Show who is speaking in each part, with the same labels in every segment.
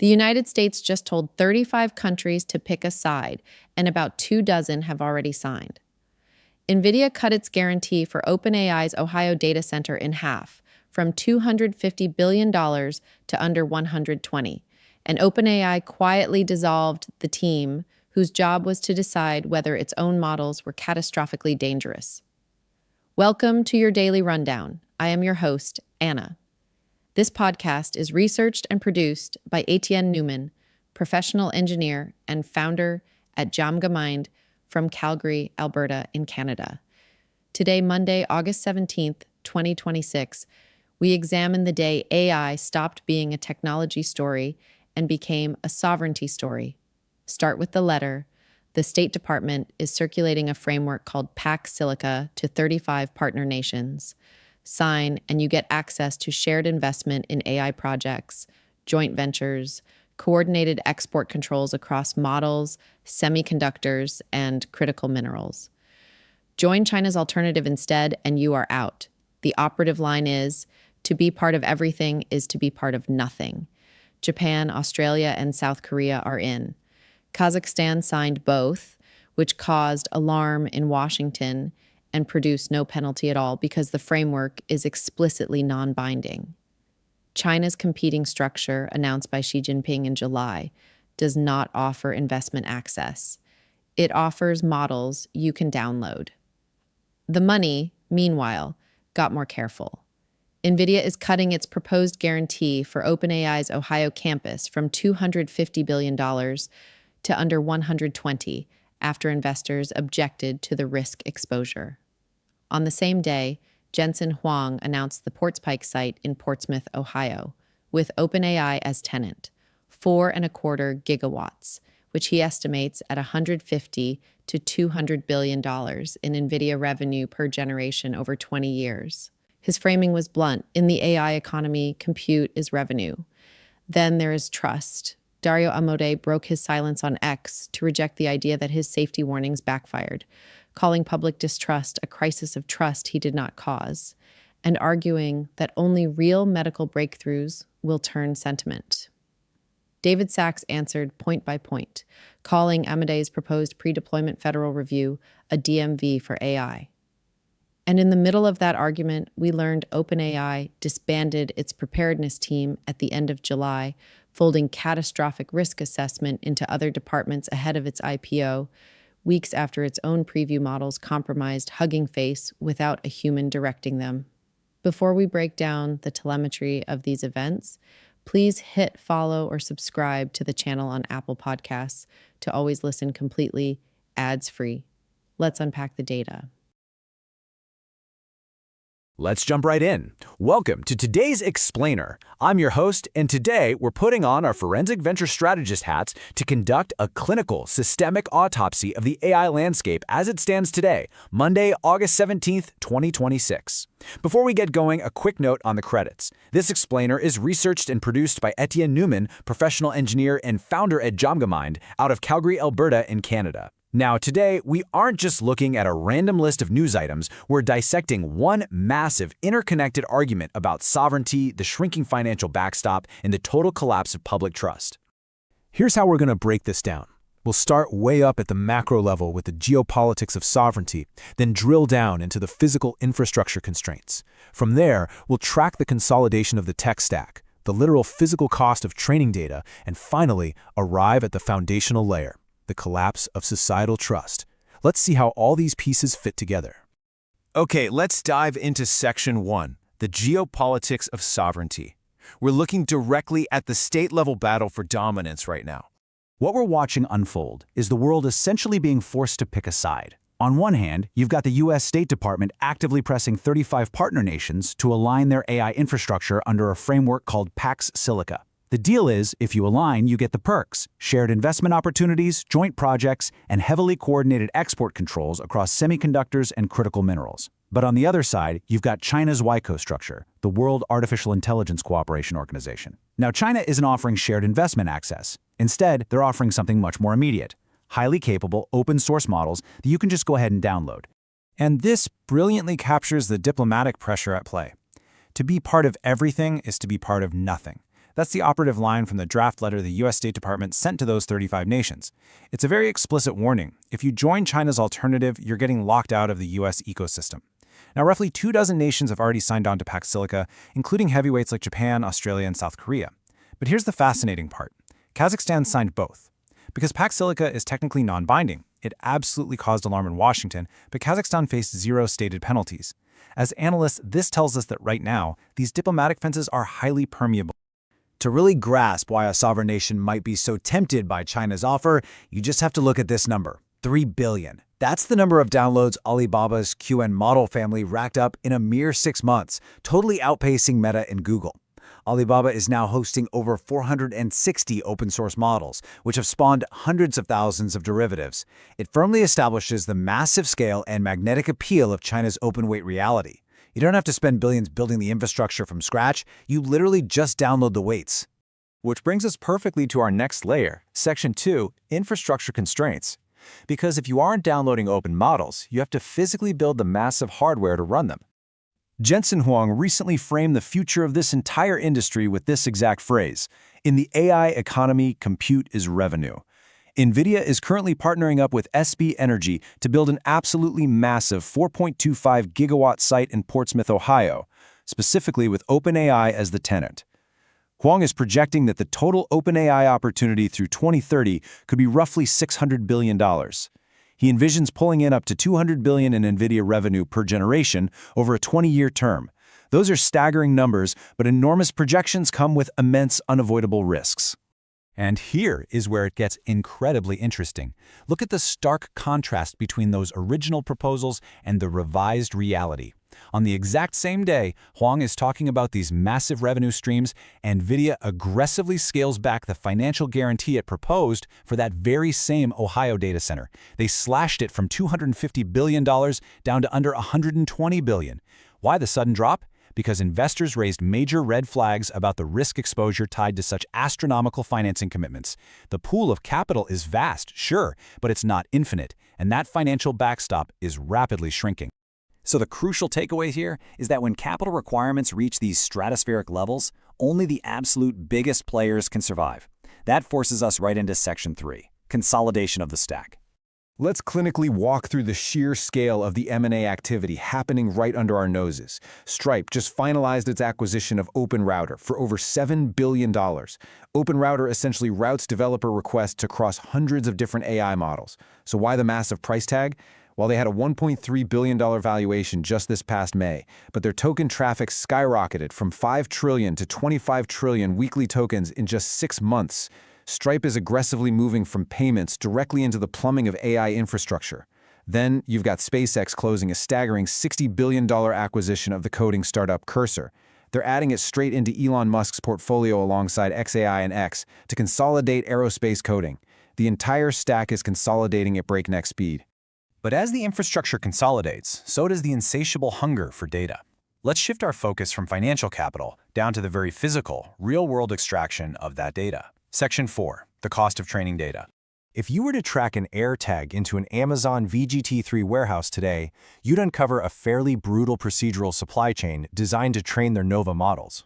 Speaker 1: The United States just told 35 countries to pick a side, and about 24 have already signed. Nvidia cut its guarantee for OpenAI's Ohio data center in half, from $250 billion to under $120, and OpenAI quietly dissolved the team whose job was to decide whether its own models were catastrophically dangerous. Welcome to your daily rundown. I am your host, Anna. This podcast is researched and produced by Etienne Newman, professional engineer and founder at Jamgamind from Calgary, Alberta in Canada. Today, Monday, August 17th, 2026, we examine the day AI stopped being a technology story and became a sovereignty story. Start with the letter. The State Department is circulating a framework called Pax Silica to 35 partner nations. Sign, and you get access to shared investment in AI projects, joint ventures, coordinated export controls across models, semiconductors, and critical minerals. Join China's alternative instead, and you are out. The operative line is, to be part of everything is to be part of nothing. Japan, Australia, and South Korea are in. Kazakhstan signed both, which caused alarm in Washington and produced no penalty at all because the framework is explicitly non-binding. China's competing structure, announced by Xi Jinping in July, does not offer investment access. It offers models you can download. The money, meanwhile, got more careful. Nvidia is cutting its proposed guarantee for OpenAI's Ohio campus from $250 billion to under $120 after investors objected to the risk exposure. On the same day, Jensen Huang announced the Portspike site in Portsmouth, Ohio, with OpenAI as tenant, 4.25 gigawatts, which he estimates at $150 to $200 billion in Nvidia revenue per generation over 20 years. His framing was blunt. In the AI economy, compute is revenue. Then there is trust. Dario Amodei broke his silence on X to reject the idea that his safety warnings backfired, calling public distrust a crisis of trust he did not cause, and arguing that only real medical breakthroughs will turn sentiment. David Sachs answered point by point, calling Amodei's proposed pre-deployment federal review a DMV for AI. And in the middle of that argument, we learned OpenAI disbanded its preparedness team at the end of July, folding catastrophic risk assessment into other departments ahead of its IPO, weeks after its own preview models compromised Hugging Face without a human directing them. Before we break down the telemetry of these events, please hit follow or subscribe to the channel on Apple Podcasts to always listen completely ads-free. Let's unpack the data.
Speaker 2: Let's jump right in. Welcome to today's Explainer. I'm your host, and today we're putting on our forensic venture strategist hats to conduct a clinical, systemic autopsy of the AI landscape as it stands today, Monday, August 17th, 2026. Before we get going, a quick note on the credits. This Explainer is researched and produced by Etienne Newman, professional engineer and founder at Jamgamind, out of Calgary, Alberta in Canada. Now, today, we aren't just looking at a random list of news items, we're dissecting one massive, interconnected argument about sovereignty, the shrinking financial backstop, and the total collapse of public trust.
Speaker 3: Here's how we're going to break this down. We'll start way up at the macro level with the geopolitics of sovereignty, then drill down into the physical infrastructure constraints. From there, we'll track the consolidation of the tech stack, the literal physical cost of training data, and finally, arrive at the foundational layer, the collapse of societal trust. Let's see how all these pieces fit together.
Speaker 4: Okay, let's dive into Section 1, the geopolitics of sovereignty. We're looking directly at the state-level battle for dominance right now.
Speaker 5: What we're watching unfold is the world essentially being forced to pick a side. On one hand, you've got the US State Department actively pressing 35 partner nations to align their AI infrastructure under a framework called Pax Silica. The deal is, if you align, you get the perks: shared investment opportunities, joint projects, and heavily coordinated export controls across semiconductors and critical minerals. But on the other side, you've got China's WICO structure, the World Artificial Intelligence Cooperation Organization. Now, China isn't offering shared investment access. Instead, they're offering something much more immediate: highly capable, open-source models that you can just go ahead and download.
Speaker 6: And this brilliantly captures the diplomatic pressure at play. To be part of everything is to be part of nothing.
Speaker 3: That's the operative line from the draft letter the U.S. State Department sent to those 35 nations. It's a very explicit warning. If you join China's alternative, you're getting locked out of the U.S. ecosystem. Now, roughly 24 nations have already signed on to Pax Silica, including heavyweights like Japan, Australia, and South Korea. But here's the fascinating part. Kazakhstan signed both. Because Pax Silica is technically non-binding, it absolutely caused alarm in Washington, but Kazakhstan faced 0 stated penalties. As analysts, this tells us that right now, these diplomatic fences are highly permeable.
Speaker 2: To really grasp why a sovereign nation might be so tempted by China's offer, you just have to look at this number, 3 billion. That's the number of downloads Alibaba's QN model family racked up in a mere 6 months, totally outpacing Meta and Google. Alibaba is now hosting over 460 open-source models, which have spawned hundreds of thousands of derivatives. It firmly establishes the massive scale and magnetic appeal of China's open-weight reality. You don't have to spend billions building the infrastructure from scratch, you literally just download the weights.
Speaker 3: Which brings us perfectly to our next layer, Section 2, Infrastructure Constraints. Because if you aren't downloading open models, you have to physically build the massive hardware to run them. Jensen Huang recently framed the future of this entire industry with this exact phrase: "In the AI economy, compute is revenue." Nvidia is currently partnering up with SB Energy to build an absolutely massive 4.25 gigawatt site in Portsmouth, Ohio, specifically with OpenAI as the tenant. Huang is projecting that the total OpenAI opportunity through 2030 could be roughly $600 billion. He envisions pulling in up to $200 billion in Nvidia revenue per generation over a 20-year term. Those are staggering numbers, but enormous projections come with immense unavoidable risks. And here is where it gets incredibly interesting. Look at the stark contrast between those original proposals and the revised reality. On the exact same day, Huang is talking about these massive revenue streams, Nvidia aggressively scales back the financial guarantee it proposed for that very same Ohio data center. They slashed it from $250 billion down to under $120 billion. Why the sudden drop? Because investors raised major red flags about the risk exposure tied to such astronomical financing commitments. The pool of capital is vast, sure, but it's not infinite, and that financial backstop is rapidly shrinking.
Speaker 5: So the crucial takeaway here is that when capital requirements reach these stratospheric levels, only the absolute biggest players can survive. That forces us right into Section 3, consolidation of the stack.
Speaker 3: Let's clinically walk through the sheer scale of the M&A activity happening right under our noses. Stripe just finalized its acquisition of OpenRouter for over $7 billion. OpenRouter essentially routes developer requests across hundreds of different AI models. So why the massive price tag? Well, they had a $1.3 billion valuation just this past May, but their token traffic skyrocketed from 5 trillion to 25 trillion weekly tokens in just 6 months. Stripe is aggressively moving from payments directly into the plumbing of AI infrastructure. Then you've got SpaceX closing a staggering $60 billion acquisition of the coding startup Cursor. They're adding it straight into Elon Musk's portfolio alongside xAI and X to consolidate aerospace coding. The entire stack is consolidating at breakneck speed.
Speaker 5: But as the infrastructure consolidates, so does the insatiable hunger for data. Let's shift our focus from financial capital down to the very physical, real-world extraction of that data. Section 4, the cost of training data. If you were to track an air tag into an Amazon VGT3 warehouse today, you'd uncover a fairly brutal procedural supply chain designed to train their Nova models.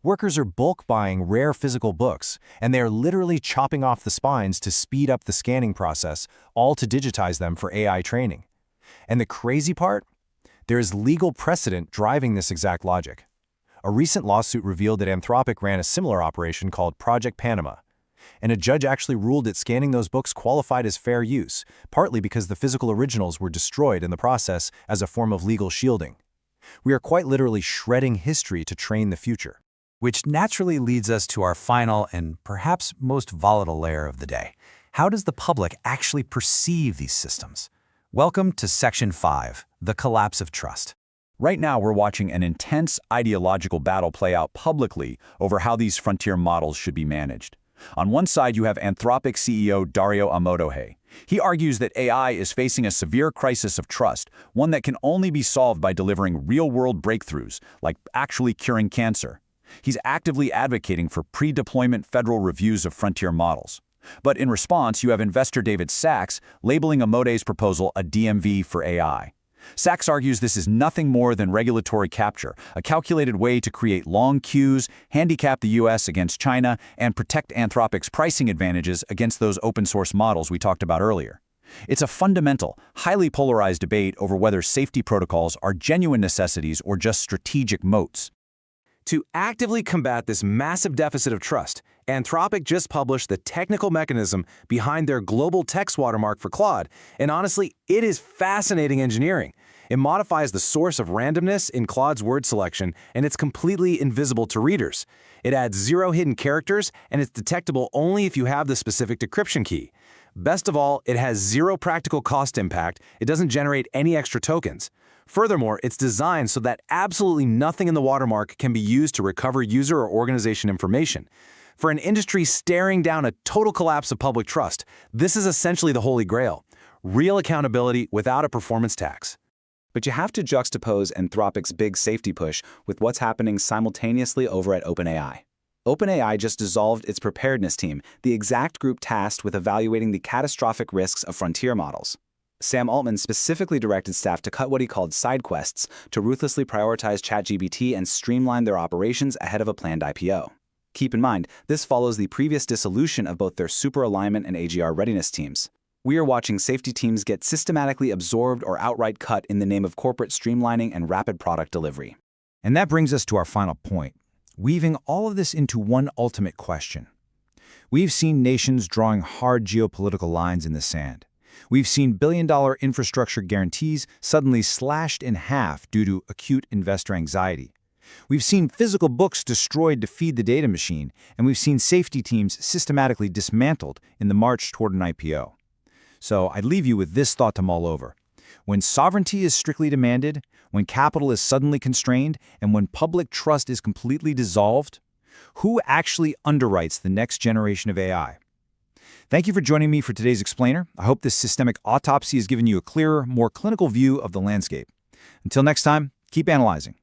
Speaker 5: Workers are bulk buying rare physical books, and they are literally chopping off the spines to speed up the scanning process, all to digitize them for AI training. And the crazy part? There is legal precedent driving this exact logic. A recent lawsuit revealed that Anthropic ran a similar operation called Project Panama, and a judge actually ruled that scanning those books qualified as fair use, partly because the physical originals were destroyed in the process as a form of legal shielding. We are quite literally shredding history to train the future. Which naturally leads us to our final and perhaps most volatile layer of the day. How does the public actually perceive these systems? Welcome to Section 5, the collapse of trust. Right now, we're watching an intense ideological battle play out publicly over how these frontier models should be managed. On one side, you have Anthropic CEO Dario Amodei. He argues that AI is facing a severe crisis of trust, one that can only be solved by delivering real-world breakthroughs, like actually curing cancer. He's actively advocating for pre-deployment federal reviews of frontier models. But in response, you have investor David Sachs labeling Amodei's proposal a DMV for AI. Sachs argues this is nothing more than regulatory capture, a calculated way to create long queues, handicap the US against China, and protect Anthropic's pricing advantages against those open-source models we talked about earlier. It's a fundamental, highly polarized debate over whether safety protocols are genuine necessities or just strategic moats.
Speaker 7: To actively combat this massive deficit of trust, Anthropic just published the technical mechanism behind their global text watermark for Claude, and honestly, it is fascinating engineering. It modifies the source of randomness in Claude's word selection, and it's completely invisible to readers. It adds 0 hidden characters, and it's detectable only if you have the specific decryption key. Best of all, it has 0 practical cost impact. It doesn't generate any extra tokens. Furthermore, it's designed so that absolutely nothing in the watermark can be used to recover user or organization information. For an industry staring down a total collapse of public trust, this is essentially the holy grail: real accountability without a performance tax.
Speaker 2: But you have to juxtapose Anthropic's big safety push with what's happening simultaneously over at OpenAI. OpenAI just dissolved its preparedness team, the exact group tasked with evaluating the catastrophic risks of frontier models. Sam Altman specifically directed staff to cut what he called side quests to ruthlessly prioritize ChatGPT and streamline their operations ahead of a planned IPO. Keep in mind, this follows the previous dissolution of both their super alignment and AGR readiness teams. We are watching safety teams get systematically absorbed or outright cut in the name of corporate streamlining and rapid product delivery.
Speaker 3: And that brings us to our final point, weaving all of this into one ultimate question. We've seen nations drawing hard geopolitical lines in the sand. We've seen billion-dollar infrastructure guarantees suddenly slashed in half due to acute investor anxiety. We've seen physical books destroyed to feed the data machine, and we've seen safety teams systematically dismantled in the march toward an IPO. So I'd leave you with this thought to mull over. When sovereignty is strictly demanded, when capital is suddenly constrained, and when public trust is completely dissolved, who actually underwrites the next generation of AI? Thank you for joining me for today's Explainer. I hope this systemic autopsy has given you a clearer, more clinical view of the landscape. Until next time, keep analyzing.